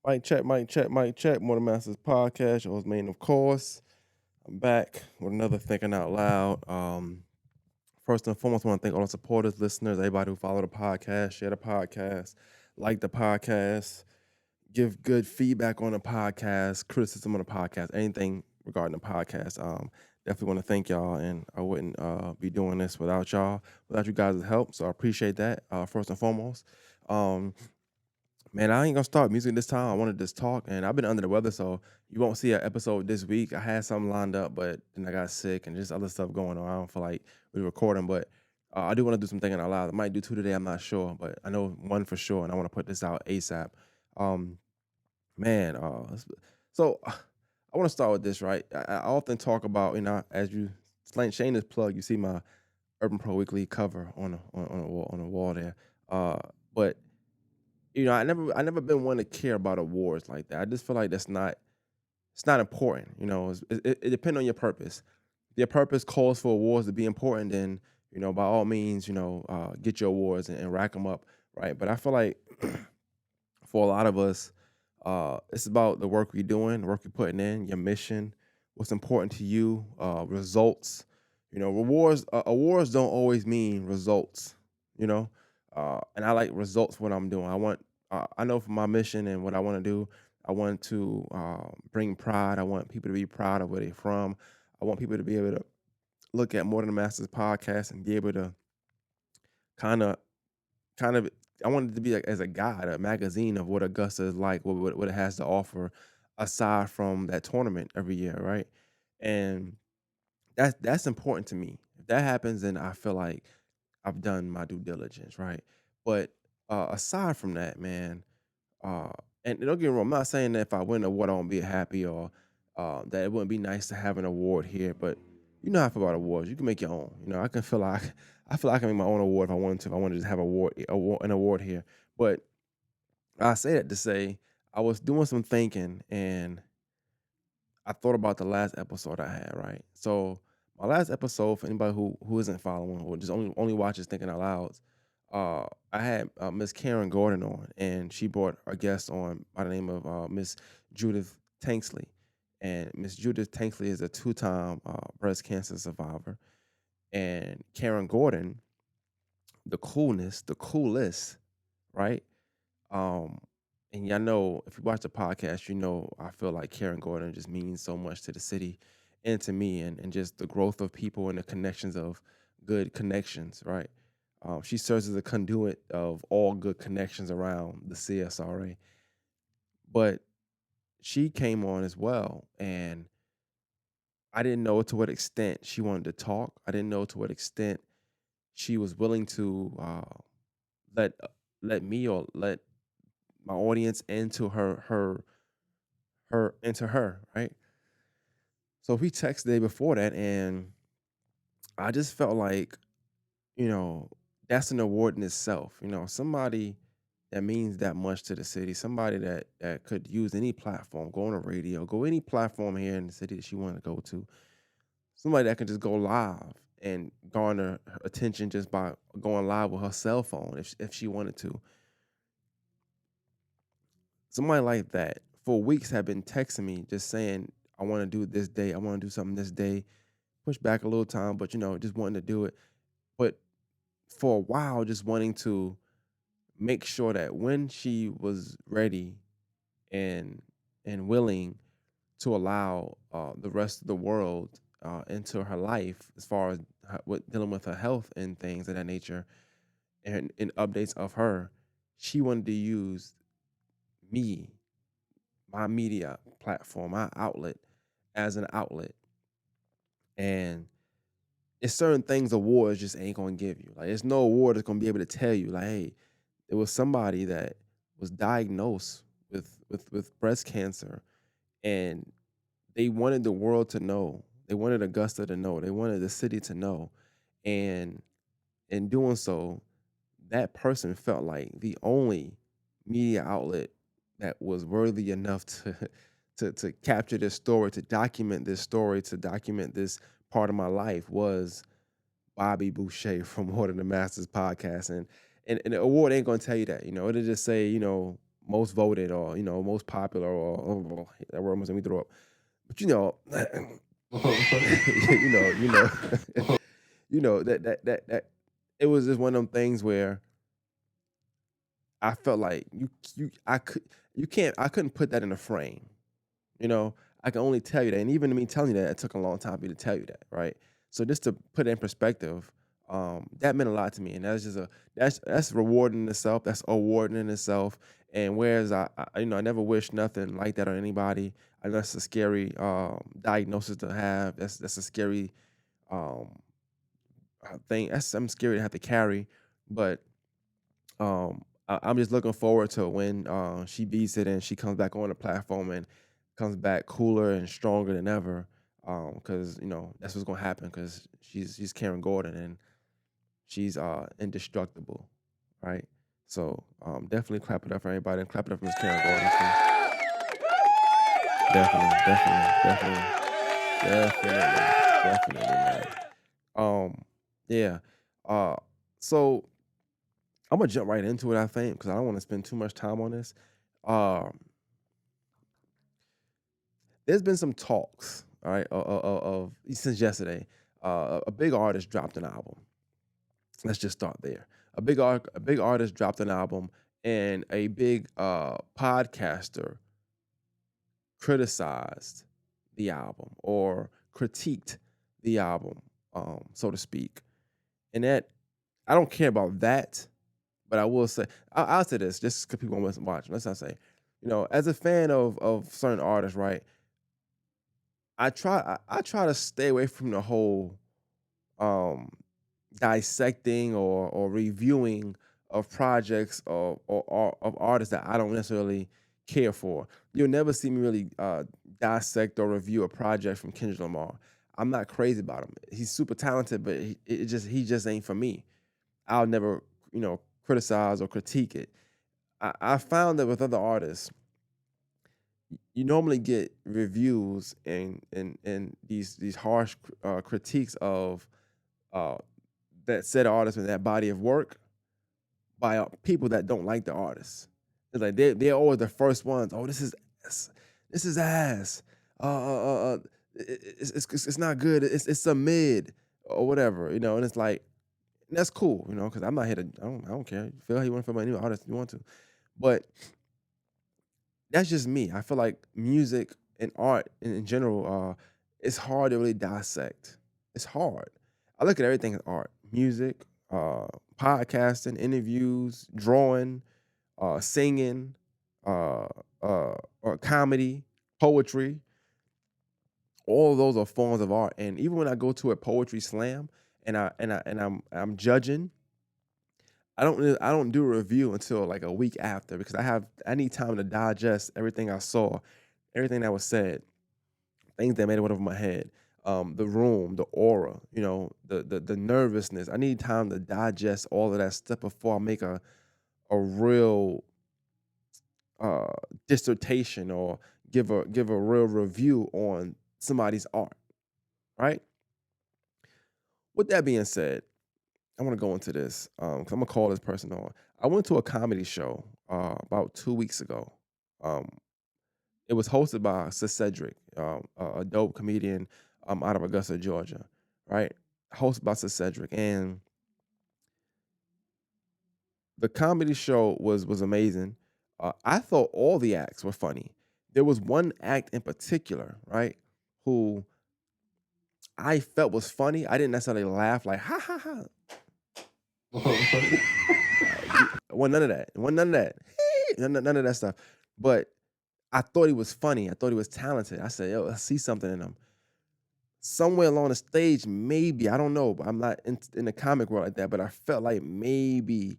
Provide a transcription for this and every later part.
Mic check, mic check, mic check. More Than Masters podcast. Your host, Main, of course. I'm back with another Thinking Out Loud. First and foremost, I want to thank all the supporters, listeners, everybody who follow the podcast, share the podcast, like the podcast, give good feedback on the podcast, criticism on the podcast, anything regarding the podcast. Definitely want to thank y'all, and I wouldn't be doing this without y'all, without you guys' help. So I appreciate that. First and foremost. Um, Man, I ain't gonna start music this time. I wanted to just talk, and I've been under the weather, so you won't see an episode this week. I had something lined up, but then I got sick and just other stuff going on. I don't feel like we're recording, but I do want to do some thinking out loud. I might do two today. I'm not sure, but I know one for sure, and I want to put this out ASAP. Um, man, so I want to start with this. Right, I often talk about, as you shameless plug. You see my Urban Pro Weekly cover on the wall there. But I never been one to care about awards like that. I just feel like it's not important. It depends on your purpose. If your purpose calls for awards to be important, then by all means, get your awards and rack them up, right? But I feel like for a lot of us, it's about the work we're doing, the work you're putting in, your mission, what's important to you, results. Awards don't always mean results. You know, and I like results. What I'm doing, I know for my mission and what I want to do. I want to bring pride. I want people to be proud of where they're from. I want people to be able to look at More Than a Masters podcast and be able to kind of kind of I wanted it to be like as a guide, a magazine of what Augusta is like, what it has to offer aside from that tournament every year, right? And that's important to me. If that happens, then I feel like I've done my due diligence, right? But aside from that, man, uh, and don't get me wrong, I'm not saying that if I win an award, I won't be happy or that it wouldn't be nice to have an award here. But you know how I feel about awards. You can make your own. I feel like I can make my own award if I wanted to. If I wanted to just have an award here. But I say that to say I was doing some thinking and I thought about the last episode I had, right? So my last episode, for anybody who isn't following or just only watches Thinking Out Loud, I had Miss Karen Gordon on, and she brought a guest on by the name of Miss Judith Tanksley. And Miss Judith Tanksley is a two-time breast cancer survivor. And Karen Gordon, the coolest, right? Um, and y'all know if you watch the podcast, I feel like Karen Gordon just means so much to the city and to me, and just the growth of people and the connections of good connections, right? She serves as a conduit of all good connections around the CSRA. But she came on as well, and I didn't know to what extent she wanted to talk. I didn't know to what extent she was willing to let let me or let my audience into her, right? So we texted the day before that, and I just felt like, you know, that's an award in itself. Somebody that means that much to the city, somebody that could use any platform, go on the radio, go any platform here in the city that she wanted to go to. Somebody that can just go live and garner attention just by going live with her cell phone if she wanted to. Somebody like that for weeks have been texting me just saying, I want to do it this day. I want to do something this day. Push back a little time, but just wanting to do it. But for a while, just wanting to make sure that when she was ready and willing to allow the rest of the world into her life, as far as dealing with her health and things of that nature, and updates of her, she wanted to use me, my media platform, my outlet, as an outlet. And it's certain things awards just ain't gonna give you. Like, there's no award that's gonna be able to tell you, like, hey, there was somebody that was diagnosed with breast cancer, and they wanted the world to know. They wanted Augusta to know. They wanted the city to know. And in doing so, that person felt like the only media outlet that was worthy enough to to capture this story, to document this story, to document this part of my life was Bobby Boucher from More Than the Masters podcast. And the award ain't gonna tell you that. It'll just say, most voted or most popular or that word must make me throw up. But you know, you know, that it was just one of them things where I felt like I couldn't put that in a frame. You know, I can only tell you that, and even me telling you that, it took a long time for me to tell you that, right? So just to put it in perspective, that meant a lot to me, and that's rewarding in itself. That's awarding in itself. And whereas I never wish nothing like that on anybody. I know that's a scary diagnosis to have. That's a scary um, thing. That's something scary to have to carry. But I'm just looking forward to when she beats it and she comes back on the platform and comes back cooler and stronger than ever. Because that's what's gonna happen. Because she's Karen Gordon and she's indestructible, right? So definitely clap it up for everybody and clap it up for Miss Karen Gordon too. Definitely, definitely, man. Yeah. Uh, so I'm gonna jump right into it, I think, because I don't want to spend too much time on this. Um, there's been some talks, all right, of since yesterday. A big artist dropped an album. Let's just start there. A big artist dropped an album, and a big podcaster criticized the album or critiqued the album, so to speak. And that I don't care about that. But I will say, I'll say this just because people wasn't watching. Let's not say, as a fan of certain artists, right? I try to stay away from the whole um, dissecting or reviewing of projects or of artists that I don't necessarily care for. You'll never see me really dissect or review a project from Kendrick Lamar. I'm not crazy about him. He's super talented, but he just ain't for me. I'll never criticize or critique it. I found that with other artists, you normally get reviews and these harsh critiques of uh, that said artist and that body of work by people that don't like the artist. It's like they're always the first ones. Oh, this is ass. This is ass. It's not good. It's a mid or whatever, and it's like that's cool, because I'm not here to. I don't care. Feel how you want to feel about any artist you want to, but that's just me. I feel like music and art in general, it's hard to really dissect. It's hard. I look at everything as art: music, podcasting, interviews, drawing, singing, uh, comedy, poetry. All of those are forms of art. And even when I go to a poetry slam and I'm judging, I don't do a review until like a week after because I need time to digest everything I saw, everything that was said, things that made it went over my head, the room, the aura, the nervousness. I need time to digest all of that stuff before I make a real uh, dissertation or give a real review on somebody's art. Right. With that being said, I want to go into this because I'm gonna call this person on. I went to a comedy show about 2 weeks ago. Um, it was hosted by Sir Cedric, a dope comedian out of Augusta, Georgia, right? Hosted by Sir Cedric, and the comedy show was amazing. I thought all the acts were funny. There was one act in particular, right, who I felt was funny. I didn't necessarily laugh like ha ha ha. Wasn't none of that. Wasn't none of that. None of that stuff. But I thought he was funny. I thought he was talented. I said, yo, I see something in him. Somewhere along the stage, maybe, I don't know, but I'm not in the comic world like that, but I felt like maybe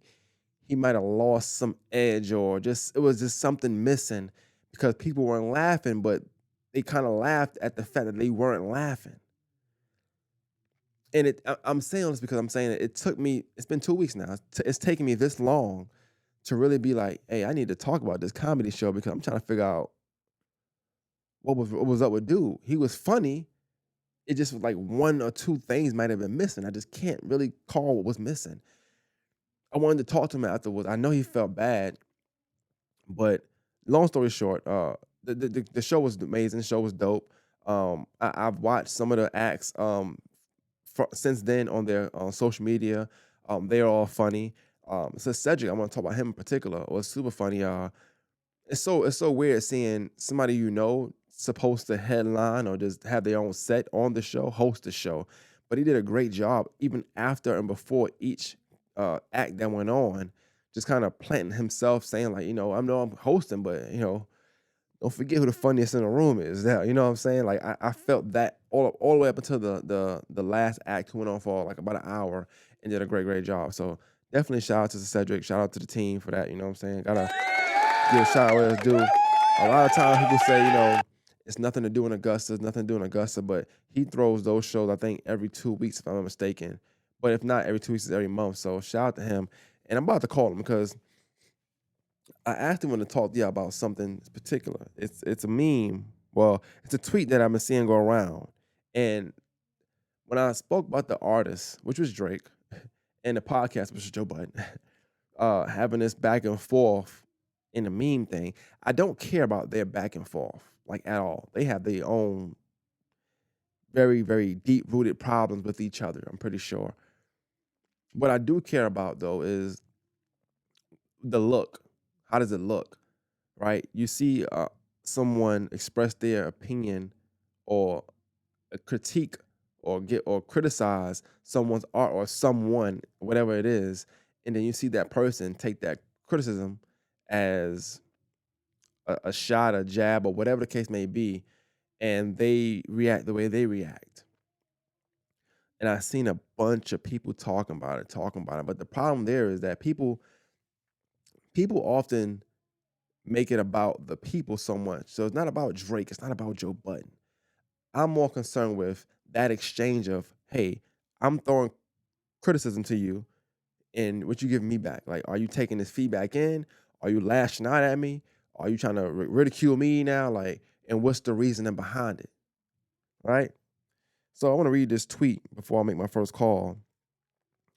he might have lost some edge or just it was just something missing because people weren't laughing, but they kind of laughed at the fact that they weren't laughing. And I'm saying this because I'm saying it took me, it's been 2 weeks now. It's taken me this long to really be like, hey, I need to talk about this comedy show because I'm trying to figure out what was up with dude. He was funny. It just was like one or two things might have been missing. I just can't really call what was missing. I wanted to talk to him afterwards. I know he felt bad But long story short, the show was amazing. The show was dope. I've watched some of the acts since then on their on social media. They are all funny. So Cedric, I want to talk about him in particular. Was super funny. It's so weird seeing somebody supposed to headline or just have their own set on the show, host the show, but he did a great job even after and before each act that went on, just kind of planting himself, saying like, I know I'm hosting, but don't forget who the funniest in the room is. That you know what I'm saying? Like I felt that all the way up until the last act, who went on for like about an hour and did a great job. So definitely shout out to Cedric, shout out to the team for that. You know what I'm saying? Gotta give a shout out where it's due. A lot of times people say, it's nothing to do in Augusta, it's nothing to do in Augusta, but he throws those shows, I think, every 2 weeks, if I'm not mistaken. But if not every 2 weeks, it's every month. So shout out to him. And I'm about to call him because I asked him to talk about something particular. It's a meme. Well, it's a tweet that I've been seeing go around. And when I spoke about the artist, which was Drake, and the podcast, which was Joe Budden, having this back and forth in the meme thing, I don't care about their back and forth like at all. They have their own very, very deep rooted problems with each other, I'm pretty sure. What I do care about though is the look. How does it look? Right? You see someone express their opinion or a critique or criticize someone's art or someone, whatever it is, and then you see that person take that criticism as a shot, a jab, or whatever the case may be, and they react the way they react. And I've seen a bunch of people talking about it. But the problem there is that people often make it about the people so much. So it's not about Drake. It's not about Joe Budden. I'm more concerned with that exchange of, hey, I'm throwing criticism to you and what you giving me back. Like, are you taking this feedback in? Are you lashing out at me? Are you trying to ridicule me now? Like, and what's the reasoning behind it? Right? So I want to read this tweet before I make my first call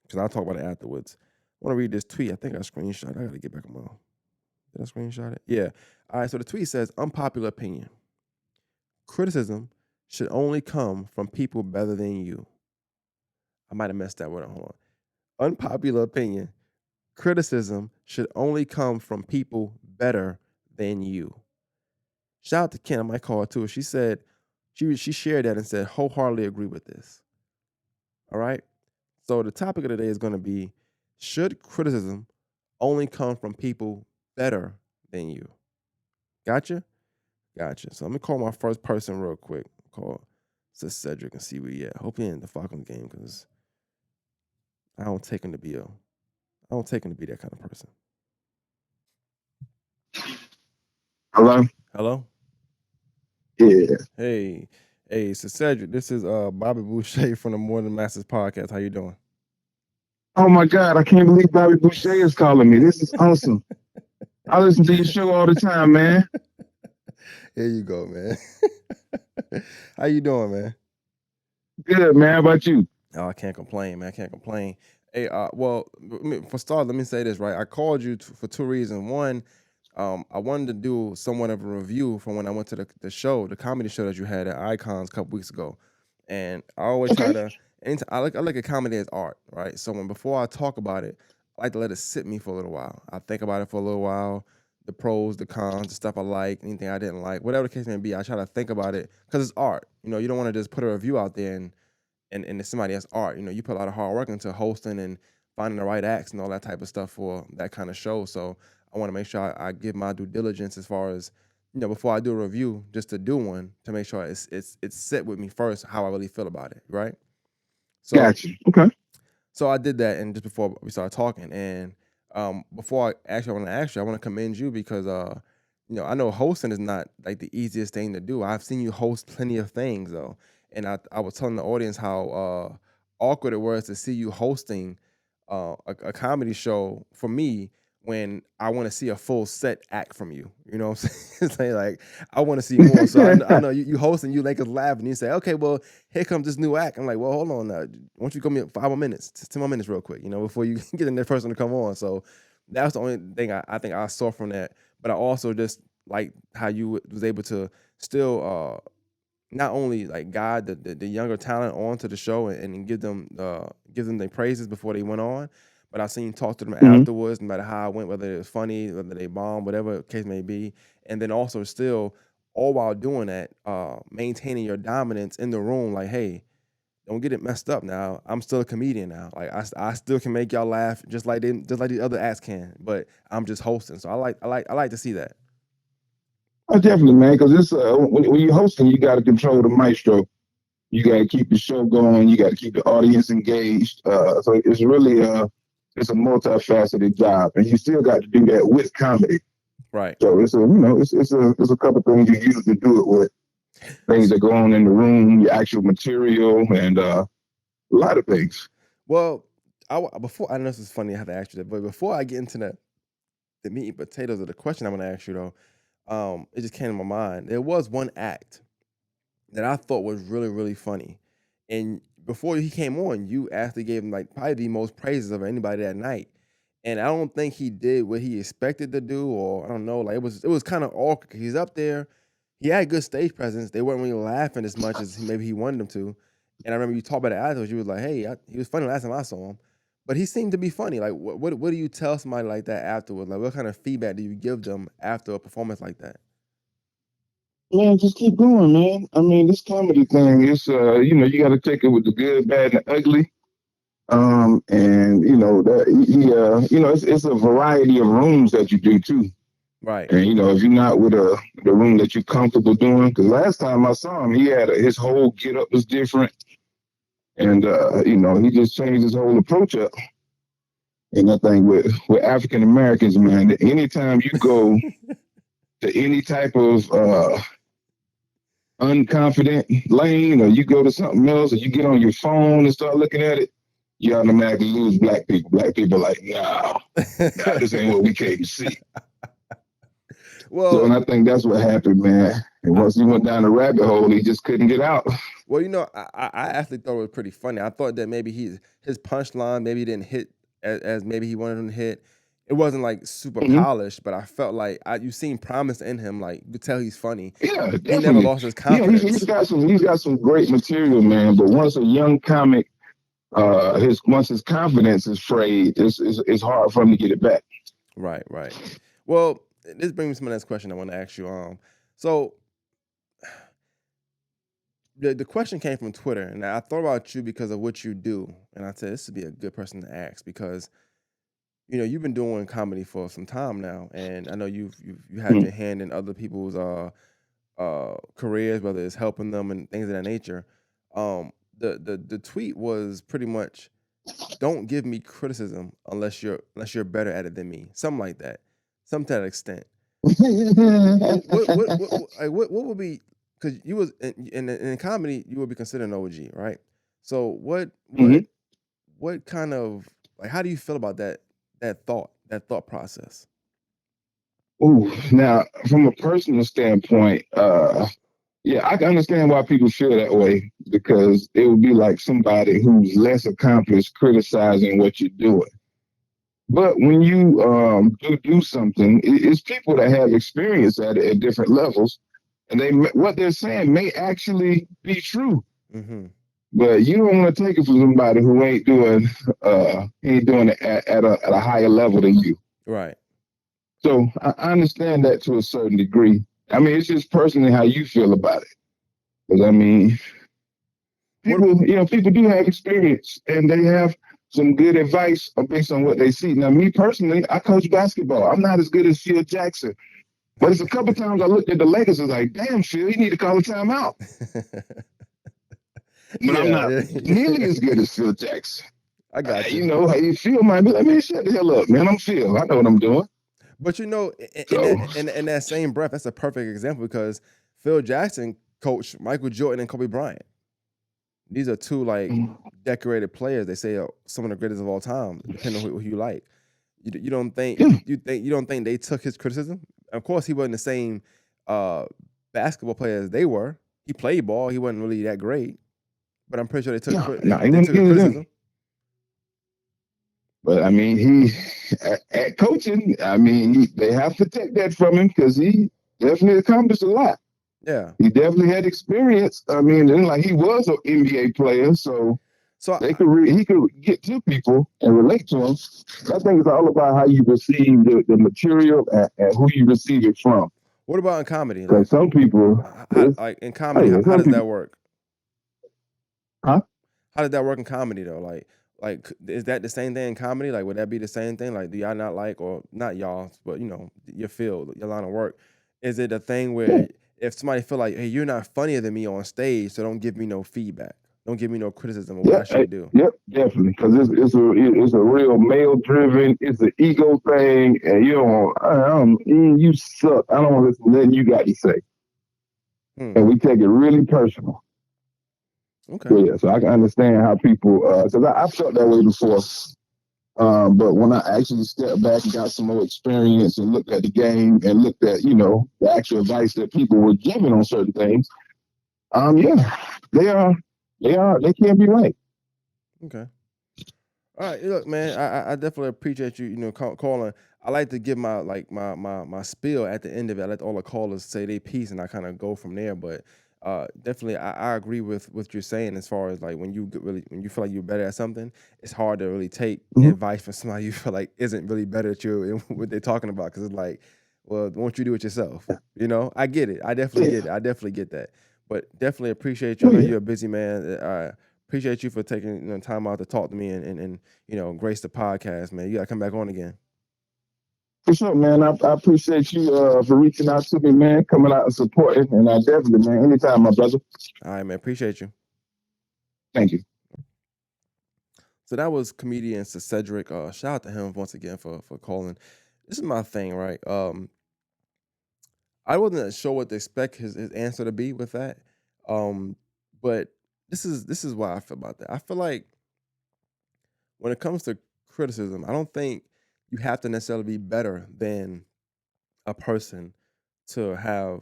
because I'll talk about it afterwards. I want to read this tweet. I think I screenshot. I got to get back on my. Did I screenshot it? Yeah. All right. So the tweet says, unpopular opinion. Criticism should only come from people better than you. I might have messed that word up. Hold on. Unpopular opinion. Criticism should only come from people better than you. Shout out to Ken. I might call her too. She said, she shared that and said, wholeheartedly agree with this. All right. So the topic of the day is going to be, should criticism only come from people better than you? Gotcha? Gotcha. So let me call my first person real quick. Call Cedric and see where he at. Hope he ain't in the Falcons game because I don't take him to be that kind of person. Hello? Hello? Yeah. Hey, so Cedric, this is Bobby Boucher from the More Than Masters podcast. How you doing? Oh my God, I can't believe Bobby Boucher is calling me. This is awesome. I listen to your show all the time, man. Here you go, man. How you doing, man? Good, man. How about you? Oh, I can't complain, man. I can't complain. Hey, well, for start, let me say this, right? I called you for two reasons. One, I wanted to do somewhat of a review from when I went to the show, the comedy show that you had at Icons a couple weeks ago. And I always try to, I like a comedy as art, right? So before I talk about it, I like to let it sit me for a little while. I think about it for a little while, the pros, the cons, the stuff I like, anything I didn't like, whatever the case may be. I try to think about it because it's art. You don't want to just put a review out there and it's somebody else's art. You put a lot of hard work into hosting and finding the right acts and all that type of stuff for that kind of show. So I want to make sure I give my due diligence as far as, before I do a review, just to do one, to make sure it's set with me first, how I really feel about it, right? So, Gotcha. Okay. so I did that, and just before we started talking, and before I want to commend you because I know hosting is not like the easiest thing to do. I've seen you host plenty of things though, and I was telling the audience how awkward it was to see you hosting a comedy show for me when I want to see a full set act from you. You know what I'm saying? It's like I want to see more. So I know you host and you make us laugh and you say, okay, well, here comes this new act. I'm like, well, hold on. Why don't you give me 5 more minutes, 10 more minutes real quick, before you get the next person to come on. So that's the only thing I think I saw from that. but I also just like how you was able to still not only like guide the younger talent onto the show and give them their praises before they went on, but I seen you talk to them Hmm. afterwards, no matter how it went, whether it was funny, whether they bombed, whatever the case may be, and then also still all while doing that, maintaining your dominance in the room. Like, hey, don't get it messed up. Now I'm still a comedian now. Like I still can make y'all laugh just like the other acts can, but I'm just hosting. So I like to see that. Oh, definitely, man. Because it's when you're hosting, you got to control the maestro. You got to keep the show going. You got to keep the audience engaged. So it's really it's a multifaceted job, and you still got to do that with comedy. Right. So it's a couple things you use to do it with. Things that go on in the room, your actual material, and a lot of things. Well, before I know this is funny, I have to ask you that, but before I get into the meat and potatoes of the question I'm going to ask you though, it just came to my mind. There was one act that I thought was really really funny, and before he came on, you actually gave him like probably the most praises of anybody that night, and I don't think he did what he expected to do, or I don't know, like it was kind of awkward. 'Cause he's up there, he had good stage presence. They weren't really laughing as much as maybe he wanted them to, and I remember you talked about it afterwards. You was like, "Hey, he was funny last time I saw him." But he seemed to be funny. Like, what do you tell somebody like that afterwards? Like, what kind of feedback do you give them after a performance like that? Man, just keep going, man. I mean, this comedy thing is, you got to take it with the good, bad, and the ugly. And it's a variety of rooms that you do too. Right. And if you're not with the room that you're comfortable doing, because last time I saw him, he had his whole get up was different, and he just changed his whole approach up. And I think with African Americans, man, anytime you go to any type of unconfident lane, or you go to something else, or you get on your phone and start looking at it, you automatically lose black people. Black people are like, nah, this ain't what we came to see. So, Well, and I think that's what happened, man. And I, once he went down the rabbit hole, he just couldn't get out. well, I actually thought it was pretty funny. I thought that maybe his punchline maybe didn't hit as maybe he wanted him to hit. It wasn't like super Hmm. polished, but I felt like you seen promise in him. Like you could tell he's funny. Yeah, He never definitely. lost his Yeah, he's confidence. got some great material, man. But once a young comic, his confidence is frayed, it's hard for him to get it back. Right, right. Well, this brings me to my next question I want to ask you. So the question came from Twitter, and I thought about you because of what you do, and I said this would be a good person to ask because you've been doing comedy for some time now, and I know you had Hmm. your hand in other people's careers, whether it's helping them and things of that nature. The tweet was pretty much, "Don't give me criticism unless you're better at it than me," something like that, some to that extent. What would be, because you was in comedy you would be considered an OG, right? So Hmm. what kind of, like, how do you feel about that thought process? Ooh, now from a personal standpoint, yeah, I can understand why people feel that way because it would be like somebody who's less accomplished criticizing what you're doing. But when you do something, it's people that have experience at it at different levels, and what they're saying may actually be true. Mm-hmm. But you don't want to take it from somebody who ain't doing it at a higher level than you. Right. So I understand that to a certain degree. I mean, it's just personally how you feel about it. Because I mean, What people do have experience and they have some good advice based on what they see. Now, me personally, I coach basketball. I'm not as good as Phil Jackson, but it's a couple times I looked at the Lakers and was like, damn, Phil, you need to call a timeout. But I'm Yeah, not yeah, nearly yeah. as good as Phil Jackson. I got you. Hey, Phil might be like, man, shut the hell up, man. I'm Phil. I know what I'm doing. But in So, that same breath, that's a perfect example because Phil Jackson coached Michael Jordan and Kobe Bryant. These are two like decorated players. They say some of the greatest of all time, depending on who you like. You don't think yeah, you don't think they took his criticism? Of course, he wasn't the same uh, basketball player as they were. He played ball. He wasn't really that great, but I'm pretty sure they took no, he they wasn't took his good at them. criticism. But I mean, at coaching, I mean, they have to take that from him because he definitely accomplished a lot. Yeah. He definitely had experience. I mean, and like he was an NBA player, so So he could get to people and relate to them. I think it's all about how you receive the material and who you receive it from. what about in comedy? Because some people, How it's, like in oh comedy, yeah, how some does people, that work? huh? How did that work in comedy though? Is that the same thing in comedy? Like, would that be the same thing? Like, do y'all not like, or not y'all, but your field, your line of work? Is it a thing Yeah, where if somebody feel like, hey, you're not funnier than me on stage, so don't give me no feedback, don't give me no criticism of what yeah, I should do? yep, definitely. Because it's a real male driven. It's an ego thing, and you suck. I don't want to listen to nothing you got to say, Hmm. and we take it really personal. So Okay. yeah, so I can understand how people. Because I felt that way before. But when I actually stepped back and got some more experience and looked at the game and looked at, the actual advice that people were giving on certain things, yeah, they are, they can't be right. Okay. All right, look, man, I definitely appreciate you, calling. I like to give my like my spiel at the end of it. I let all the callers say their piece, and I kind of go from there. But definitely, I agree with what you're saying as far as like when you feel like you're better at something, it's hard to really take Mm-hmm. advice from somebody you feel like isn't really better at you and what they're talking about. Because it's like, well, won't you do it yourself? I get it. I definitely Yeah, get it. I definitely get that. But definitely appreciate you. I oh know yeah, you're a busy man. Appreciate you for taking time out to talk to me and grace the podcast, man. You gotta come back on again. for sure, man. I appreciate you for reaching out to me, man, coming out and supporting, and I definitely, man, anytime, my brother. All right, man. Appreciate you. Thank you. So that was comedian Sir Cedric. Shout out to him once again for calling. This is my thing, right? I wasn't sure what to expect his answer to be with that. Um, but this is why I feel about that. I feel like when it comes to criticism, I don't think you have to necessarily be better than a person to have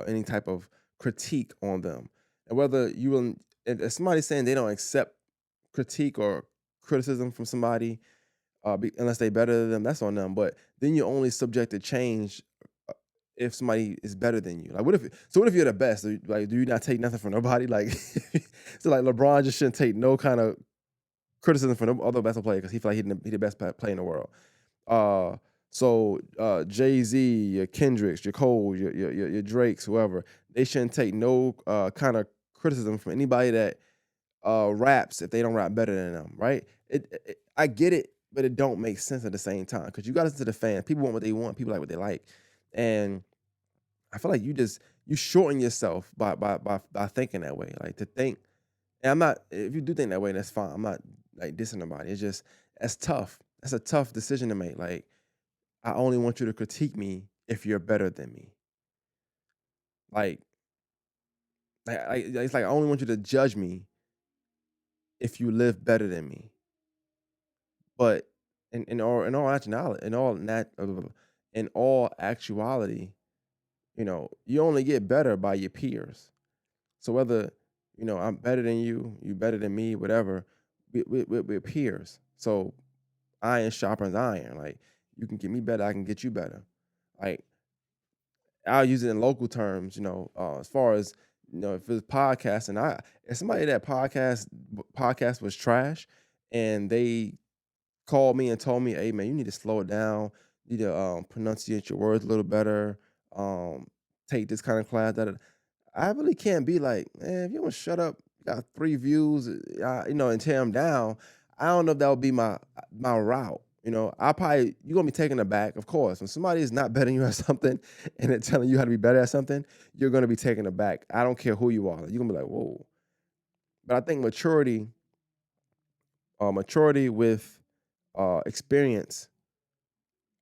any type of critique on them, and whether you will, if somebody's saying they don't accept critique or criticism from somebody, unless they better than them, that's on them. But then you're only subject to change uh, if somebody is better than you. Like, what if you're the best? Like, do you not take nothing from nobody? Like, so like LeBron just shouldn't take no kind of criticism from no other basketball player because he feel like he the best player in the world. Uh, Jay Z, your Kendricks, your Cole, your Drakes, whoever, they shouldn't take no kind of criticism from anybody that raps if they don't rap better than them, right? I get it, but it don't make sense at the same time because you got to listen to the fans. People want what they want. People like what they like, and I feel like you shorten yourself by thinking that way. Like to think, and I'm not. If you do think that way, that's fine. I'm not like dissing nobody. It's just that's tough. That's a tough decision to make. Like I only want you to critique me if you're better than me. Like, it's like I only want you to judge me if you live better than me. But in all actuality, you only get better by your peers. So whether I'm better than you, you better than me, whatever, we're peers. So iron sharpens iron. Like you can get me better, I can get you better. Like I'll use it in local terms, as far as if it's podcasting, if somebody that podcast was trash and they called me and told me, hey man, you need to slow it down, you need to pronunciate your words a little better, um, take this kind of class, that I really can't be like, man, if you don't shut up, you got 3 views, and tear them down. I don't know if that would be my route. You're gonna be taken aback, of course. When somebody is not better than you at something and they're telling you how to be better at something, you're gonna be taken aback. I don't care who you are. You're gonna be like, whoa. But I think maturity with experience,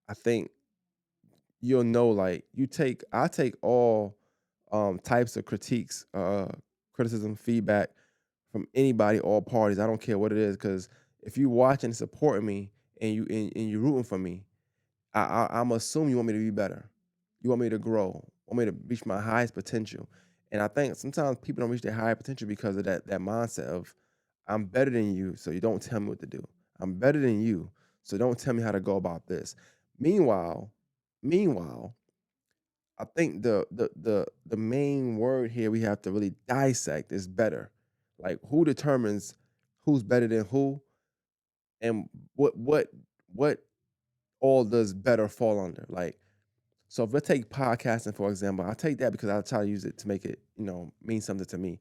I think you'll know like I take all types of critiques, criticism, feedback from anybody, all parties. I don't care what it is, because if you watching and supporting me and you rooting for me, I'm assuming you want me to be better. You want me to grow, want me to reach my highest potential. And I think sometimes people don't reach their higher potential because of that mindset of I'm better than you, so you don't tell me what to do. I'm better than you. So don't tell me how to go about this. Meanwhile, meanwhile, I think the main word here we have to really dissect is better. Like who determines who's better than who, and what all does better fall under? Like, so if I take podcasting for example, I take that because I try to use it to make it, mean something to me.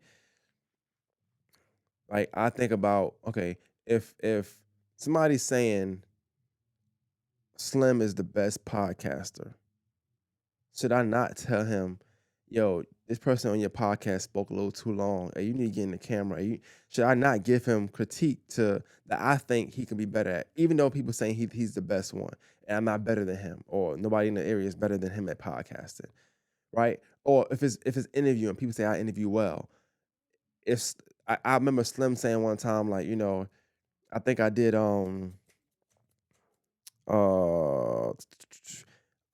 Like I think about, okay, if somebody's saying Slim is the best podcaster, should I not tell him, yo, this person on your podcast spoke a little too long. Hey, you need to get in the camera. Should I not give him critique to that I think he can be better at, even though people saying he's the best one and I'm not better than him, or nobody in the area is better than him at podcasting, right? Or if it's interviewing, people say I interview well. If I remember Slim saying one time, like, I think I did uh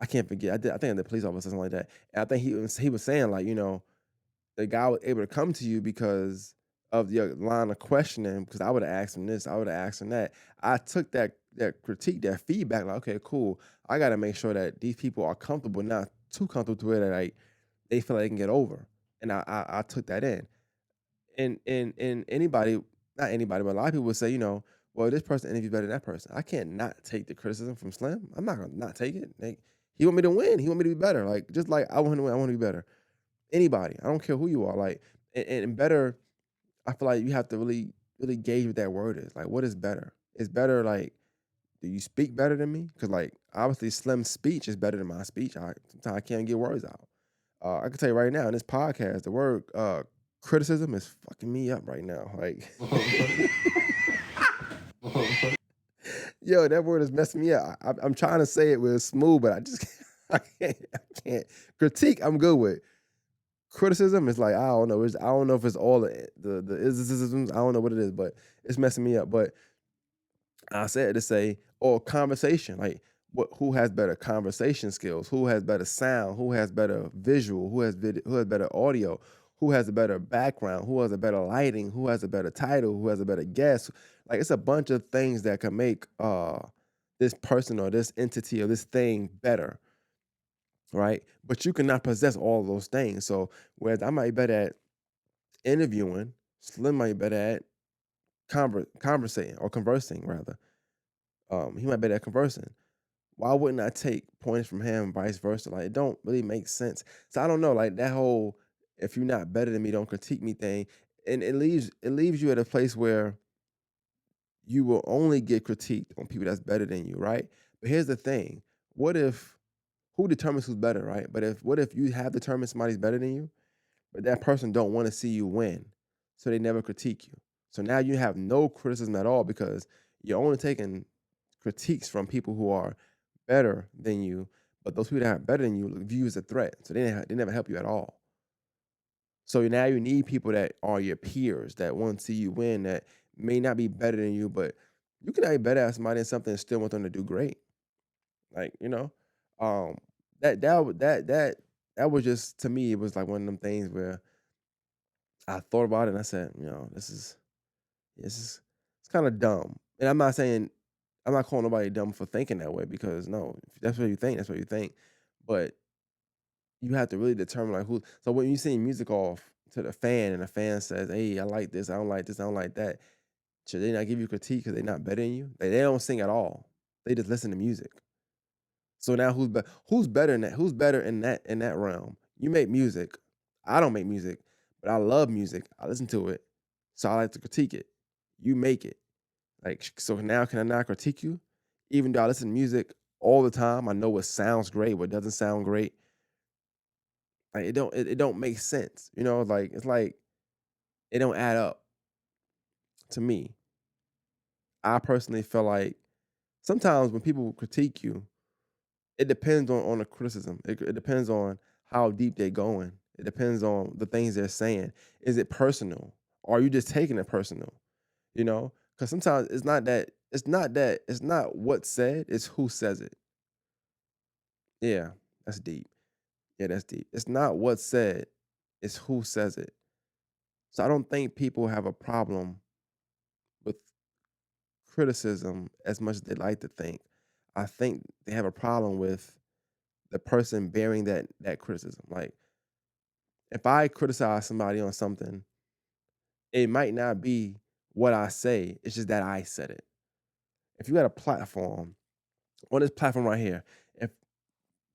I can't forget. I think I did police officer, something like that. And I think he was saying, like, the guy was able to come to you because of your line of questioning, because I would have asked him this, I would have asked him that. I took that critique, that feedback, like, okay, cool. I gotta make sure that these people are comfortable, not too comfortable to where like they feel like they can get over. And I took that in. And anybody, not anybody, but a lot of people would say, well, this person interviews better than that person. I can't not take the criticism from Slim. I'm not gonna not take it. Like, he want me to win. He want me to be better. Like, just like I want to win, I want to be better. Anybody, I don't care who you are. Like, and better. I feel like you have to really, really gauge what that word is. Like, what is better? It's better. Like, do you speak better than me? Because like obviously Slim's speech is better than my speech. Sometimes I can't get words out. I can tell you right now in this podcast, the word criticism is fucking me up right now. Like, yo, that word is messing me up. I'm trying to say it with smooth, but I just I can't. I can't. Critique, I'm good with. Criticism is like, I don't know. I don't know if it's all the isms. I don't know what it is, but it's messing me up. But I said to say, or conversation, like who has better conversation skills, who has better sound, who has better visual, who has better audio, who has a better background, who has a better lighting, who has a better title, who has a better guest. Like, it's a bunch of things that can make this person or this entity or this thing better, right? But you cannot possess all of those things. So whereas I might be better at interviewing, Slim might be better at conversating or conversing rather. He might be better at conversing. Why wouldn't I take points from him and vice versa? Like, it don't really make sense. So I don't know, like that whole if you're not better than me, don't critique me thing. And it leaves you at a place where you will only get critiqued on people that's better than you, right? But here's the thing. What if who determines who's better, right? But if what if you have determined somebody's better than you, but that person don't want to see you win, so they never critique you. So now you have no criticism at all because you're only taking critiques from people who are better than you, but those people that are better than you view you as a threat. So they never help you at all. So now you need people that are your peers that want to see you win, that may not be better than you, but you can be better at somebody in something and still want them to do great. Like, um, that was just, to me, it was like one of them things where I thought about it and I said, this is it's kind of dumb. And I'm not calling nobody dumb for thinking that way, because no, if that's what you think, that's what you think. But you have to really determine like who. So when you sing music off to the fan and the fan says, "Hey, I like this, I don't like this, I don't like that," should they not give you critique because they're not better than you? They don't sing at all. They just listen to music. So now who's better in that? Who's better in that realm? You make music. I don't make music, but I love music. I listen to it. So I like to critique it. You make it. Like, so now can I not critique you? Even though I listen to music all the time, I know what sounds great, what doesn't sound great. Like, it don't make sense. Like, it's like it don't add up to me. I personally feel like sometimes when people critique you, it depends on the criticism. It depends on how deep they're going. It depends on the things they're saying. Is it personal? Or are you just taking it personal? Because sometimes it's not what's said, it's who says it. Yeah, that's deep. Yeah, that's deep. It's not what's said, it's who says it. So I don't think people have a problem with criticism as much as they like to think. I think they have a problem with the person bearing that criticism. Like if I criticize somebody on something, it might not be what I say. It's just that I said it. If you got a platform on this platform right here, if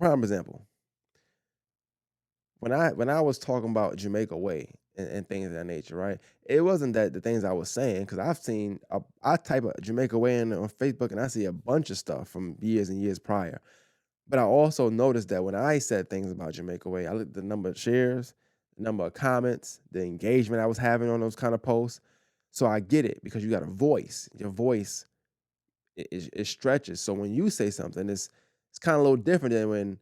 prime example, when I was talking about Jamaica Way and things of that nature, right? It wasn't that the things I was saying because I've seen I type of Jamaica Way in on Facebook and I see a bunch of stuff from years and years prior. But I also noticed that when I said things about Jamaica Way, I looked at the number of shares, the number of comments, the engagement I was having on those kind of posts. So I get it because you got a voice. Your voice it stretches. So when you say something, it's kind of a little different than when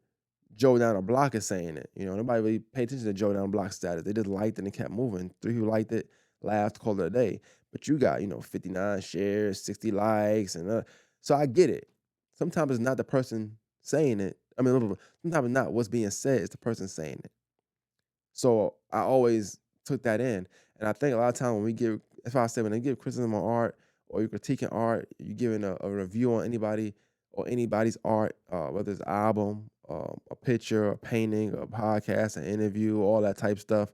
Joe down the block is saying it. Nobody really paid attention to Joe down the block status. They just liked it and kept moving. 3 who liked it, laughed, called it a day. But you got 59 shares, 60 likes, and so I get it. Sometimes it's not the person saying it. I mean, sometimes it's not what's being said; it's the person saying it. So I always took that in, and I think a lot of times when we give, that's why I say when they give criticism on art or you're critiquing art, you're giving a review on anybody or anybody's art, whether it's an album, a picture, a painting, a podcast, an interview, all that type stuff.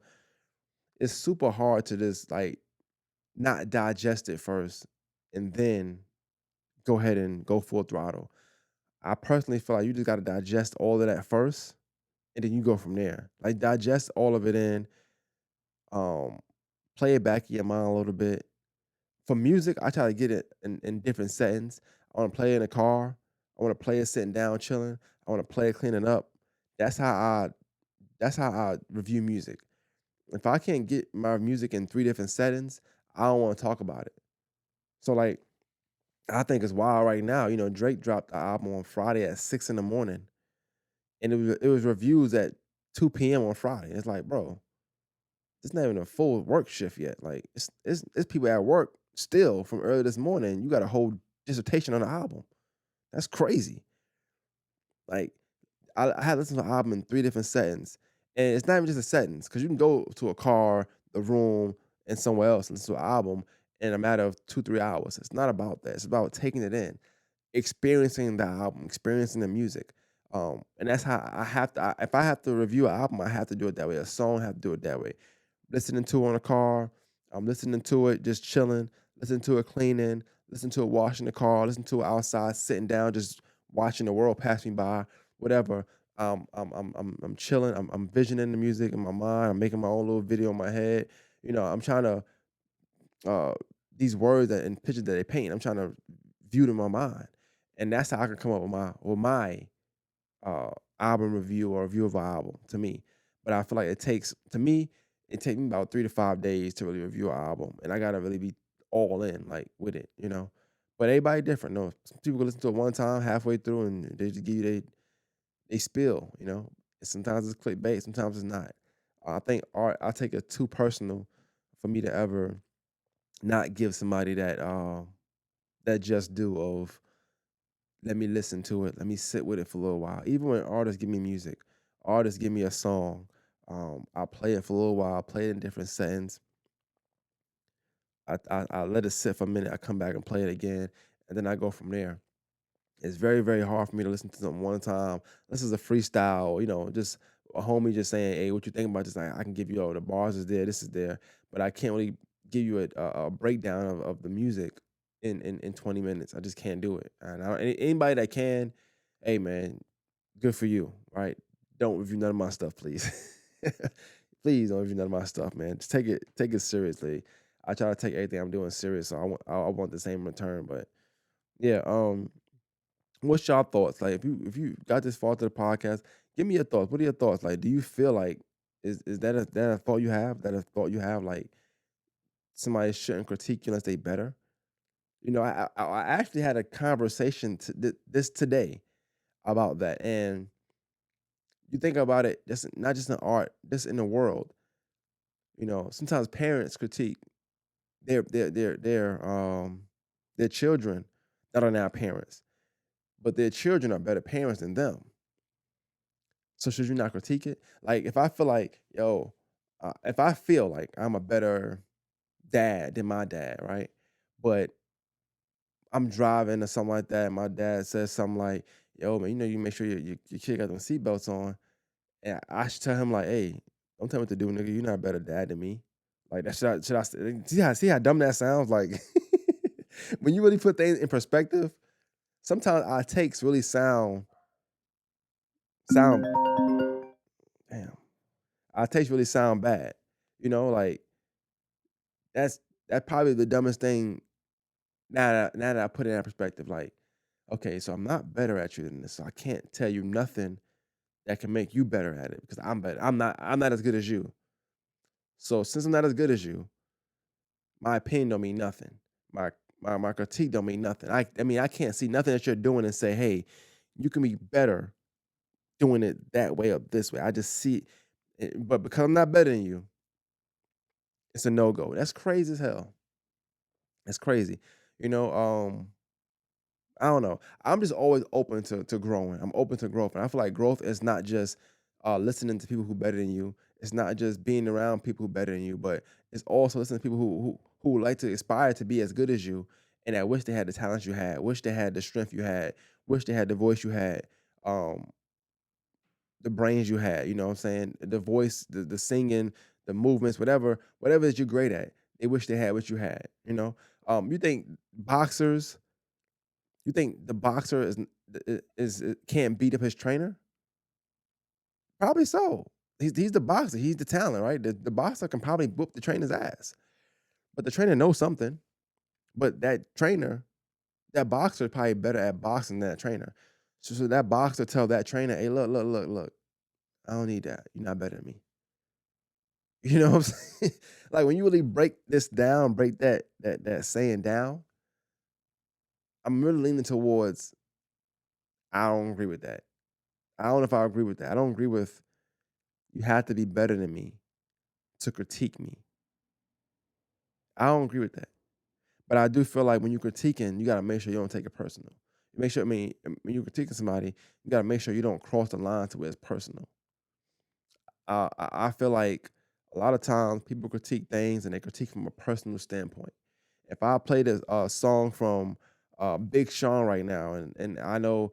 It's super hard to just like not digest it first and then go ahead and go full throttle. I personally feel like you just got to digest all of that first, and then you go from there. Like digest all of it in, um, play it back in your mind a little bit. For music, I try to get it in different settings. I want to play it in a car. I want to play it sitting down, chilling. I want to play it cleaning up. That's how I that's how I review music. If I can't get my music in 3 different settings, I don't want to talk about it. So like I think it's wild right now. Drake dropped the album on Friday at 6 in the morning, and it was reviews at 2 p.m. on Friday. It's like, bro, it's not even a full work shift yet. Like it's people at work still from early this morning. You got a whole dissertation on the album. That's crazy. Like I had listened to the album in 3 different settings, and it's not even just the settings because you can go to a car, the room, and somewhere else and listen to an album in a matter of 2-3 hours. It's not about that. It's about taking it in, experiencing the album, experiencing the music. And that's how I have to. If I have to review an album, I have to do it that way. A song, I have to do it that way. Listening to it on a car, I'm listening to it just chilling, listening to it cleaning, listening to it washing the car, listening to it outside, sitting down, just watching the world pass me by, whatever. I'm chilling. I'm visioning the music in my mind. I'm making my own little video in my head. I'm trying to uh these words and pictures that they paint. I'm trying to view them in my mind, and that's how I can come up with my uh, album review or review of an album to me. But I feel like it takes me about 3 to 5 days to really review an album, and I gotta really be all in like with it. But everybody different. No, some people can listen to it one time, halfway through, and they just give you they spill. Sometimes it's clickbait, sometimes it's not. I think art I take it too personal for me to ever not give somebody that just do of let me listen to it. Let me sit with it for a little while. Even when artists give me music, artists give me a song, I play it for a little while, play it in different settings. I let it sit for a minute. I come back and play it again, and then I go from there. It's very, very hard for me to listen to something one time. This is a freestyle, just a homie just saying, "Hey, what you think about this?" I can give you, the bars is there, this is there, but I can't really give you a breakdown of the music in 20 minutes. I just can't do it. And anybody that can, hey man, good for you. Right? Don't review none of my stuff, please. Please don't review none of my stuff, man. Just take it seriously. I try to take everything I'm doing serious, so I want the same return. But yeah, what's your thoughts? Like if you got this far to the podcast, give me your thoughts. What are your thoughts? Like, do you feel like is that a thought you have? That a thought you have like somebody shouldn't critique you unless they better? I actually had a conversation this today about that, and you think about it, just not just in art, just in the world. Sometimes parents critique their children that are now parents, but their children are better parents than them. So should you not critique it? Like if I feel like, if I feel like I'm a better dad than my dad, right? But I'm driving or something like that, and my dad says something like, "Yo, man, you make sure your kid got them seatbelts on." And I should tell him like, "Hey, don't tell me what to do, nigga. You're not a better dad than me." Like that see how dumb that sounds? Like when you really put things in perspective, sometimes our takes really sound damn. Our takes really sound bad. Like that's probably the dumbest thing now that I put it in perspective. Like, okay, so I'm not better at you than this. So I can't tell you nothing that can make you better at it because I'm better. I'm not as good as you. So since I'm not as good as you, my opinion don't mean nothing. My my critique don't mean nothing. I mean I can't see nothing that you're doing and say, hey, you can be better doing it that way or this way. I just see it, but because I'm not better than you, it's a no go. That's crazy as hell. That's crazy. You know, I don't know. I'm just always open to growing. I'm open to growth, and I feel like growth is not just listening to people who better than you. It's not just being around people who better than you, but it's also listening to people who would like to aspire to be as good as you, and I wish they had the talents you had, wish they had the strength you had, wish they had the voice you had, um, the brains you had. You know what I'm saying? The voice, the singing, the movements, whatever that you're great at. They wish they had what you had. You think boxers you think the boxer can't beat up his trainer? Probably so. He's the boxer. He's the talent, right? The boxer can probably whoop the trainer's ass, but the trainer knows something. But that boxer is probably better at boxing than that trainer. So that boxer tell that trainer, "Hey, look. I don't need that. You're not better than me." You know what I'm saying? Like when you really break this down, break that saying down, I'm really leaning towards I don't agree with that. I don't know if I agree with that. I don't agree with you have to be better than me to critique me. I don't agree with that. But I do feel like when you're critiquing, you gotta make sure you don't take it personal. Make sure, when you're critiquing somebody, you gotta make sure you don't cross the line to where it's personal. I feel like a lot of times people critique things and they critique from a personal standpoint. If I played a song from Big Sean right now, and I know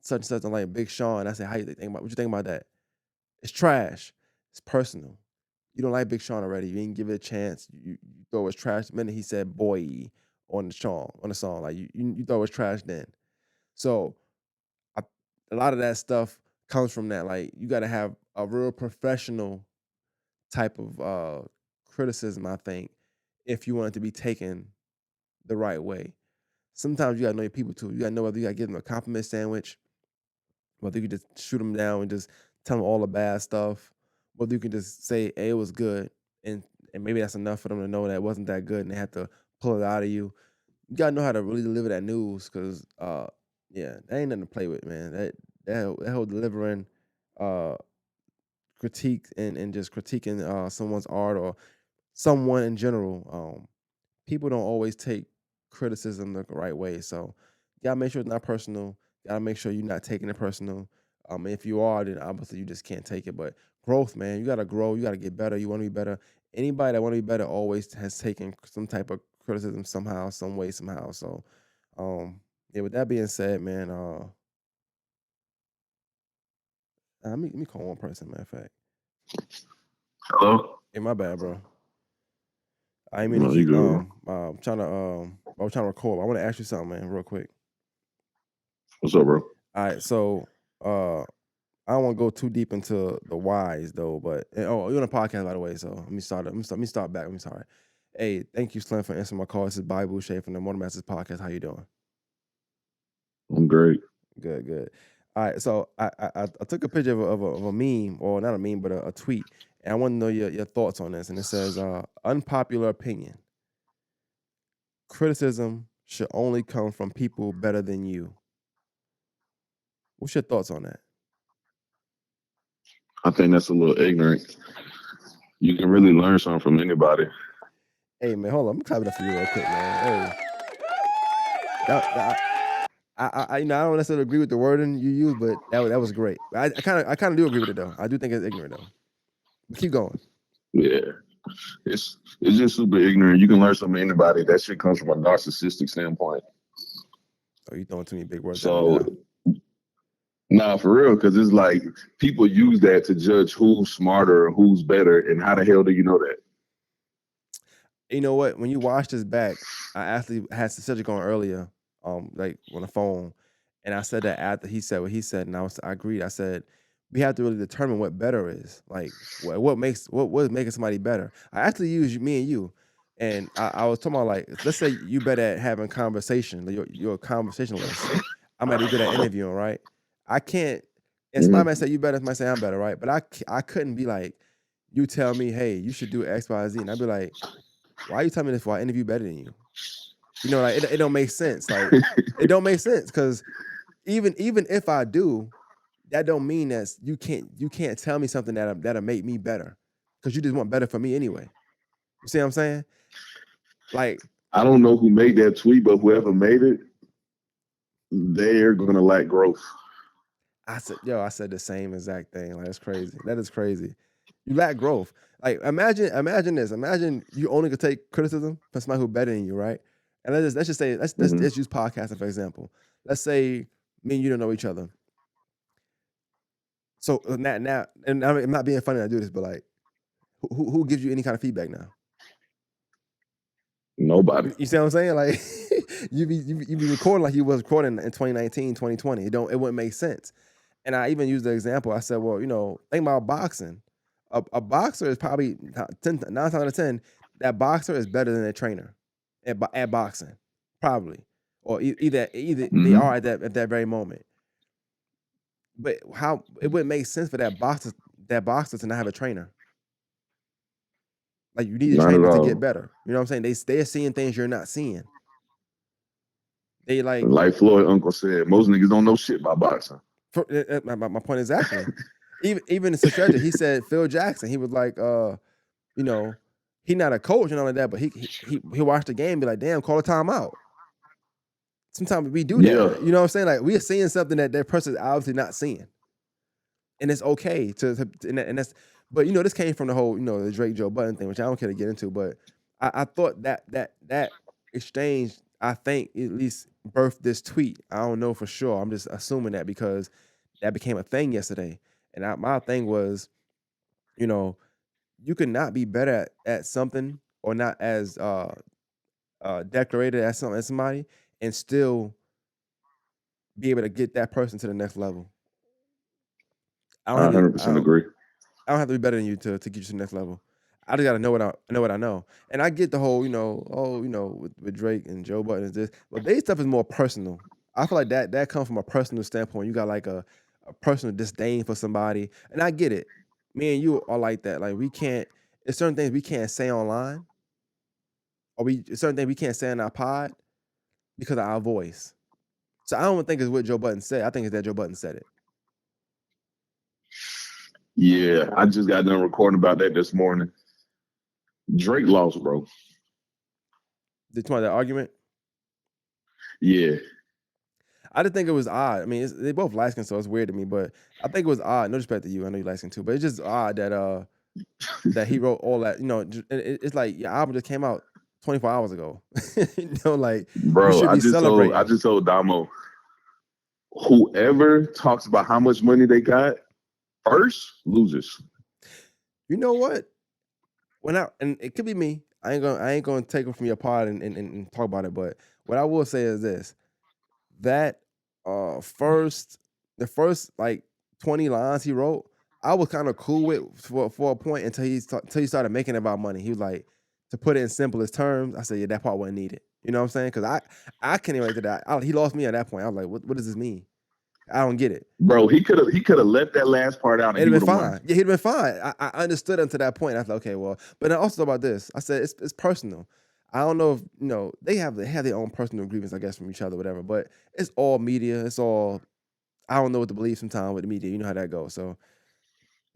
such and such don't like Big Sean, I say, how you think about what you think about that? It's trash. It's personal. You don't like Big Sean already. You didn't give it a chance. You thought it was trash the minute he said "boy" on the song. Like you thought it was trash then. So I, a lot of that stuff comes from that. Like you got to have a real professional type of criticism. I think if you want it to be taken the right way. Sometimes you got to know your people too. You got to know whether you got to give them a compliment sandwich, whether you can just shoot them down and just tell them all the bad stuff, whether you can just say, "Hey, it was good," and and maybe that's enough for them to know that it wasn't that good, and they have to pull it out of you. You gotta know how to really deliver that news, cause yeah, that ain't nothing to play with, man. That whole delivering uh critique and just critiquing someone's art or someone in general. People don't always take criticism the right way. So you gotta make sure it's not personal. Gotta make sure you're not taking it personal. If you are, then obviously you just can't take it. But growth, man, you gotta grow. You gotta get better. You want to be better. Anybody that want to be better always has taken some type of criticism somehow, some way, somehow. So, yeah. With that being said, man, let me call one person. Matter of fact, Hello? hey, my bad, bro. I ain't mean to No, you keep good, bro. I was trying to record. I want to ask you something, man, real quick. What's up, bro? All right, so I don't want to go too deep into the whys though, but you're on a podcast by the way, so let me start back. I'm sorry. Hey, thank you, Slim, for answering my call. This is Bible Shay from the Morning Masters Podcast. How you doing? I'm great. Good, good. All right, so I took a picture of a meme, or not a meme, but a tweet, and I want to know your thoughts on this. And it says, unpopular opinion: criticism should only come from people better than you. What's your thoughts on that? I think that's a little ignorant. You can really learn something from anybody. Hey man, hold on. I'm clapping it up for you real quick, man. Hey, that, I don't necessarily agree with the wording you use, but that was great. I kind of do agree with it though. I do think it's ignorant though. But keep going. Yeah. It's just super ignorant. You can learn something from anybody. That shit comes from a narcissistic standpoint. Oh, you throwing too many big words at me So, now. nah, for real, because it's like people use that to judge who's smarter or who's better, and how the hell do you know that? You know what? When you watch this back, I actually had the subject on earlier, like on the phone, and I said that after he said what he said, and I agreed. I said we have to really determine what better is. Like what is making somebody better. I actually used me and you, and I was talking about like let's say you better at having conversation. Like you're a conversationalist. I might be good at interviewing, right? I can't. And somebody might Mhm. say you better. Somebody say I'm better, right? But I couldn't be like you tell me, hey, you should do X, Y, Z, and I'd be like, why are you telling me this for? I interview better than you. You know, like it don't make sense. Like it don't make sense because even if I do, that don't mean that you can't tell me something that'll make me better because you just want better for me anyway. You see what I'm saying? Like I don't know who made that tweet, but whoever made it, they're gonna lack growth. I said the same exact thing. Like that's crazy. That is crazy. You lack growth. Like imagine this. Imagine you only could take criticism from somebody who's better than you, right? And let's just say let's Hmm. use podcasting for example. Let's say me and you don't know each other. So now, and I'm not being funny when I do this, but like, who gives you any kind of feedback now? Nobody. You see what I'm saying? Like, you be recording like you was recording in 2019, 2020. It wouldn't make sense. And I even used the example. I said, well, think about boxing. A boxer is probably 9 times out of 10, that boxer is better than a trainer at boxing, probably, or either they Hmm. are at that very moment. But how it wouldn't make sense for that boxer to not have a trainer. Like you need a Not at trainer to get all. better. You know what I'm saying? They're seeing things you're not seeing. They like Like Floyd Uncle said, most niggas don't know shit about boxing. my point exactly. Even in Strategy, he said Phil Jackson. He was like, you know, he not a coach and all of that, but he watched the game and be like, damn, call a timeout. Sometimes we do Yeah, that. You know what I'm saying? Like we are seeing something that person is obviously not seeing, and it's okay and that's. But this came from the whole the Drake Joe Budden thing, which I don't care to get into. But I thought that exchange, I think at least birthed this tweet. I don't know for sure. I'm just assuming that because that became a thing yesterday, and my thing was, you know, you could not be better at something or not as decorated as somebody, and still be able to get that person to the next level. I don't I have to. 100% agree. I don't have to be better than you to get you to the next level. I just gotta know what I know. And I get the whole, with Drake and Joe Budden is this, but they stuff is more personal. I feel like that comes from a personal standpoint. You got like a personal disdain for somebody. And I get it. Me and you are like that. Like we can't, there's certain things we can't say online, or certain things we can't say in our pod because of our voice. So I don't think it's what Joe Budden said. I think it's that Joe Budden said it. Yeah, I just got done recording about that this morning. Drake lost, bro. Did you want that argument? Yeah, I just think it was odd. I mean, they both light skinned, so it's weird to me. But I think it was odd. No respect to you, I know you light skinned too, but it's just odd that he wrote all that. It's like your album just came out 24 hours ago. Like you bro. should I be just told I celebrating. just told Damo, whoever talks about how much money they got first loses. You know what? And it could be me. I ain't gonna take it from your part and talk about it. But what I will say is this: that first the first like 20 lines he wrote, I was kind of cool with for a point until he started making it about money. He was like, to put it in simplest terms, I said, yeah, that part wasn't needed. You know what I'm saying? Because I can't even relate to that. He lost me at that point. I was like, what does this mean? I don't get it. Bro, he could have left that last part out and It'd he have would been have won. fine. Yeah, he'd have been fine. I understood him to that point. I thought, okay, well, but I also thought about this. I said it's personal. I don't know if they have their own personal grievance, I guess, from each other, whatever. But it's all media. It's all I don't know what to believe sometimes with the media. You know how that goes. So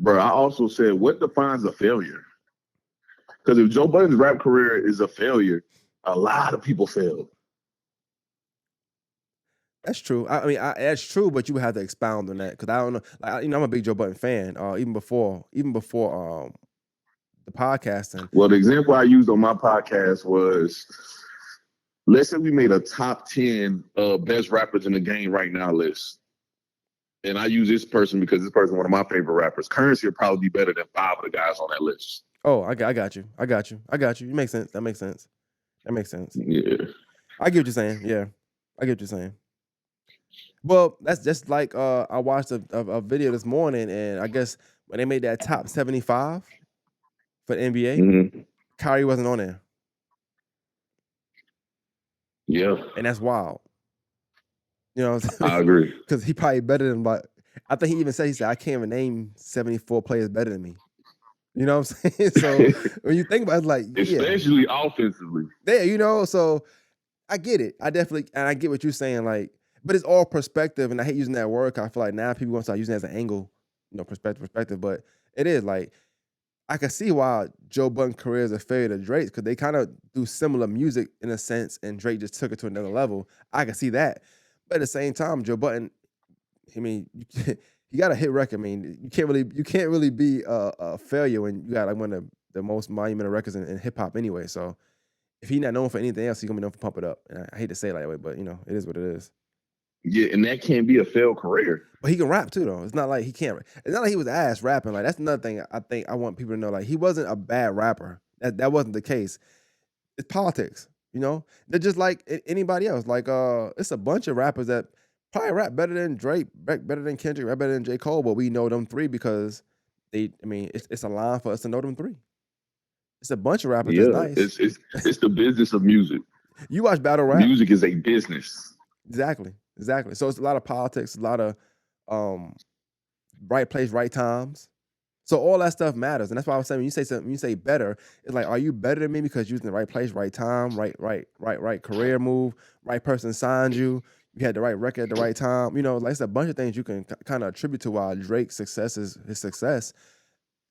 Bro, I also said, what defines a failure? Because if Joe Budden's rap career is a failure, a lot of people failed. that's true. That's true, but you would have to expound on that because I don't know. Like, I'm a big Joe Budden fan. Even before the podcasting. Well, the example I used on my podcast was let's say we made a top 10 best rappers in the game right now list. And I use this person because this person is one of my favorite rappers. Currency will probably be better than 5 of the guys on that list. Oh, I got you. I got you. I got you. It makes sense. That makes sense. That makes sense. Yeah. I get what you're saying. Yeah, I get what you're saying. Well, that's just like I watched a video this morning, and I guess when they made that top 75 for the NBA, Mm-hmm. Kyrie wasn't on there, Yeah, and that's wild. You know, I agree. because he probably better than, but I think he said I can't even name 74 players better than me. You know what I'm saying? So when you think about it, it's like, yeah, Especially offensively. there. You know, so I get it. I definitely, and I get what you're saying. Like, but it's all perspective, and I hate using that word. 'Cause I feel like now people gonna start using it as an angle, perspective. But it is like I can see why Joe Budden's career is a failure to Drake's because they kind of do similar music in a sense, and Drake just took it to another level. I can see that, but at the same time, Joe Budden, I mean, you got a hit record. I mean, you can't really be a failure when you got like one of the most monumental records in hip hop anyway. So if he's not known for anything else, he's gonna be known for Pump It Up. And I hate to say it that way, but it is what it is. Yeah, and that can't be a failed career. But he can rap too, though. It's not like he can't. It's not like he was ass rapping. Like that's another thing I think I want people to know. Like he wasn't a bad rapper. That wasn't the case. It's politics. They're just like anybody else. Like it's a bunch of rappers that probably rap better than Drake, better than Kendrick, rap better than J. Cole. But we know them three because they. I mean, it's a line for us to know them three. It's a bunch of rappers that's Yeah, nice. it's the business of music. You watch battle rap. Music is a business. Exactly. So it's a lot of politics, a lot of right place, right times. So all that stuff matters, and that's why I was saying when you say something, when you say better, it's like, are you better than me because you're in the right place, right time, right career move, right person signed you, you had the right record at the right time. Like it's a bunch of things you can kind of attribute to why Drake's success is his success.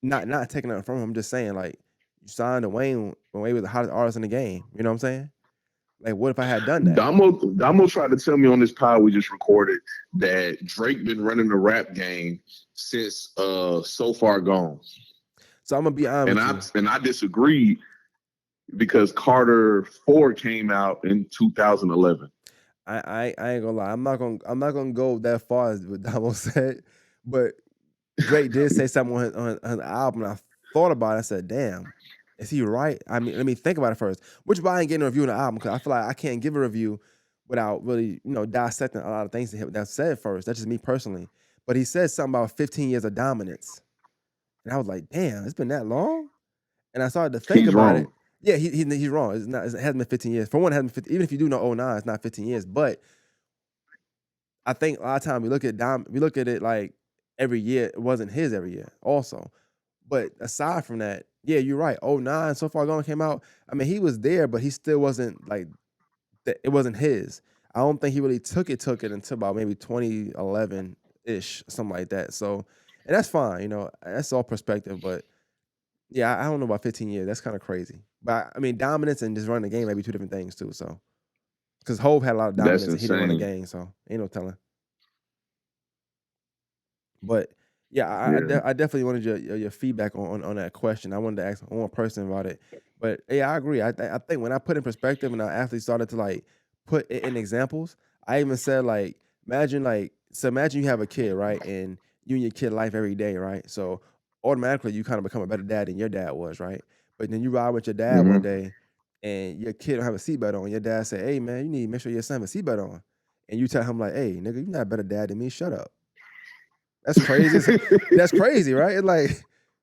Not taking nothing from him. I'm just saying like you signed to Wayne when Wayne was the hottest artist in the game. You know what I'm saying? Like, what if I had done that? Damo tried to tell me on this pod we just recorded that Drake been running the rap game since So Far Gone. So I'm gonna be honest and I disagreed because Carter 4 came out in 2011. I ain't gonna lie. I'm not gonna go that far as what Damo said, but Drake did say something on his album. And I thought about it. I said, "Damn, is he right?" I mean, let me think about it first. Which is why I ain't getting a review on the album because I feel like I can't give a review without really, dissecting a lot of things that said first. That's just me personally. But he said something about 15 years of dominance, and I was like, "Damn, it's been that long." And I started to think He's about wrong. it. Yeah, he's wrong. It's not. It hasn't been 15 years. For one, it hasn't been 15, even if you do know 09, it's not 15 years. But I think a lot of times we look at it like every year. It wasn't his every year, also. But aside from that, yeah, you're right. 09, So Far Gone came out. I mean, he was there, but he still wasn't like it wasn't his. I don't think he really took it until about maybe 2011 ish, something like that. So, and that's fine. That's all perspective. But yeah, I don't know about 15 years. That's kind of crazy. But I mean, dominance and just running the game may be two different things too. So, because Hove had a lot of That's dominance and he didn't run the insane. game, so ain't no telling. But yeah, Yeah. I definitely wanted your feedback on that question. I wanted to ask one more person about it. But yeah, I agree. I think when I put in perspective and I actually started to like put it in examples, I even said like imagine you have a kid, right? And you and your kid life every day, right? So automatically you kind of become a better dad than your dad was, right? But then you ride with your dad one Mm-hmm. day and your kid don't have a seatbelt on. Your dad say, "Hey man, you need to make sure your son has a seatbelt on." And you tell him like, "Hey, nigga, you're not a better dad than me. Shut up." That's crazy. That's crazy, right? It's like,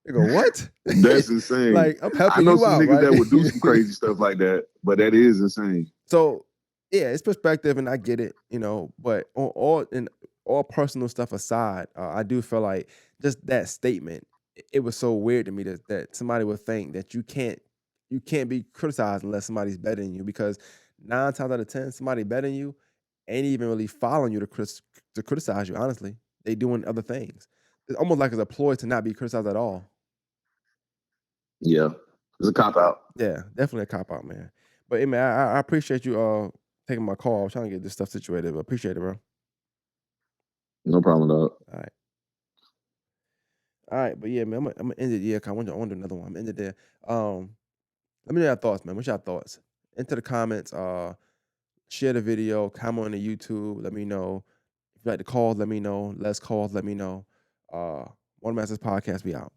they go, what? That's insane. Like, I'm I helping know you some out, niggas right? that would do some crazy stuff like that, but that is insane. So, yeah, it's perspective, and I get it, But all personal stuff aside, I do feel like just that statement, it was so weird to me that somebody would think that you can't be criticized unless somebody's better than you because 9 times out of 10, somebody better than you ain't even really following you to criticize you. Honestly, they doing other things. It's almost like it's a ploy to not be criticized at all. Yeah. It's a cop out. Yeah, definitely a cop out, man. But hey, man, I appreciate you taking my call. I was trying to get this stuff situated, but appreciate it, bro. No problem, dog. All right. All right, but yeah, man, I'm gonna end it. Yeah, 'cause I want to do another one. I'm gonna end it there. Let me know your thoughts, man. What's your thoughts? Into the comments. Share the video, comment on the YouTube, let me know. If you like to call, let me know. Let's call, let me know. One Masters Podcast, we out.